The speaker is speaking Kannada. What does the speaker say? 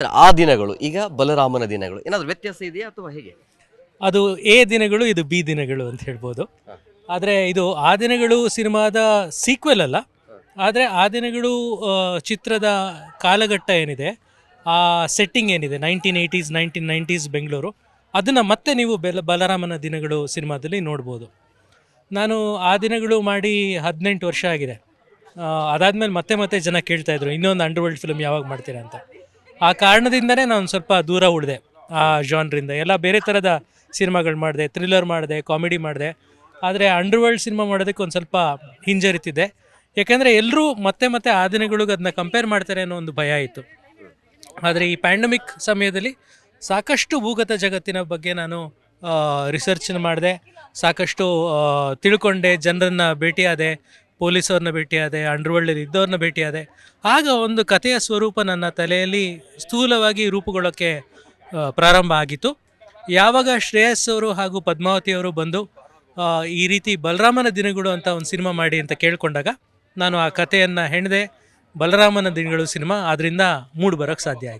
ಆ ದಿನಗಳು ಈಗ ಬಲರಾಮನ ದಿನಗಳು ಏನಾದ್ರು ವ್ಯತ್ಯಾಸ ಇದೆಯಾ ಅಥವಾ ಹೇಗೆ? ಅದು ಎ ದಿನಗಳು, ಇದು ಬಿ ದಿನಗಳು ಅಂತ ಹೇಳ್ಬೋದು. ಆದರೆ ಇದು ಆ ದಿನಗಳು ಸಿನಿಮಾದ ಸೀಕ್ವೆಲ್ ಅಲ್ಲ, ಆದರೆ ಆ ದಿನಗಳು ಚಿತ್ರದ ಕಾಲಘಟ್ಟ ಏನಿದೆ, ಆ ಸೆಟ್ಟಿಂಗ್ ಏನಿದೆ 1980s 1990s ಬೆಂಗಳೂರು, ಅದನ್ನು ಮತ್ತೆ ನೀವು ಬಲರಾಮನ ದಿನಗಳು ಸಿನಿಮಾದಲ್ಲಿ ನೋಡ್ಬೋದು. ನಾನು ಆ ದಿನಗಳು ಮಾಡಿ 18 ವರ್ಷ ಆಗಿದೆ. ಅದಾದಮೇಲೆ ಮತ್ತೆ ಮತ್ತೆ ಜನ ಕೇಳ್ತಾಯಿದ್ರು ಇನ್ನೊಂದು ಅಂಡರ್ವರ್ಲ್ಡ್ ಫಿಲ್ಮ್ ಯಾವಾಗ ಮಾಡ್ತೀರಾ ಅಂತ. ಆ ಕಾರಣದಿಂದನೇ ನಾನು ಸ್ವಲ್ಪ ದೂರ ಉಳಿದೆ ಆ ಜಾನ್ರಿಂದ. ಎಲ್ಲ ಬೇರೆ ಥರದ ಸಿನಿಮಾಗಳು ಮಾಡಿದೆ, ಥ್ರಿಲ್ಲರ್ ಮಾಡಿದೆ, ಕಾಮಿಡಿ ಮಾಡಿದೆ. ಆದರೆ ಅಂಡರ್ವರ್ಲ್ಡ್ ಸಿನಿಮಾ ಮಾಡೋದಕ್ಕೆ ಒಂದು ಸ್ವಲ್ಪ ಹಿಂಜರಿತಿದ್ದೆ. ಯಾಕೆಂದರೆ ಎಲ್ಲರೂ ಮತ್ತೆ ಮತ್ತೆ ಆ ದಿನಗಳಿಗೆ ಅದನ್ನ ಕಂಪೇರ್ ಮಾಡ್ತಾರೆ ಅನ್ನೋ ಒಂದು ಭಯ ಇತ್ತು. ಆದರೆ ಈ ಪ್ಯಾಂಡಮಿಕ್ ಸಮಯದಲ್ಲಿ ಸಾಕಷ್ಟು ಭೂಗತ ಜಗತ್ತಿನ ಬಗ್ಗೆ ನಾನು ರಿಸರ್ಚನ್ನು ಮಾಡಿದೆ, ಸಾಕಷ್ಟು ತಿಳ್ಕೊಂಡೆ, ಜನರನ್ನು ಭೇಟಿಯಾದೆ, ಪೊಲೀಸವ್ರನ್ನ ಭೇಟಿಯಾದೆ, ಅಂಡರ್ವರ್ಲ್ಡಲ್ಲಿ ಇದ್ದವ್ರನ್ನ ಭೇಟಿಯಾದೆ. ಆಗ ಒಂದು ಕಥೆಯ ಸ್ವರೂಪ ನನ್ನ ತಲೆಯಲ್ಲಿ ಸ್ಥೂಲವಾಗಿ ರೂಪುಗೊಳ್ಳೋಕ್ಕೆ ಪ್ರಾರಂಭ ಆಗಿತ್ತು. ಯಾವಾಗ ಶ್ರೇಯಸ್ ಅವರು ಹಾಗೂ ಪದ್ಮಾವತಿಯವರು ಬಂದು ಈ ರೀತಿ ಬಲರಾಮನ ದಿನಗಳು ಅಂತ ಒಂದು ಸಿನಿಮಾ ಮಾಡಿ ಅಂತ ಕೇಳಿಕೊಂಡಾಗ ನಾನು ಆ ಕಥೆಯನ್ನು ಹೆಣೆದೆ. ಬಲರಾಮನ ದಿನಗಳು ಸಿನಿಮಾ ಅದರಿಂದ ಮೂಡಿ ಬರೋಕ್ಕೆ ಸಾಧ್ಯ ಆಯಿತು.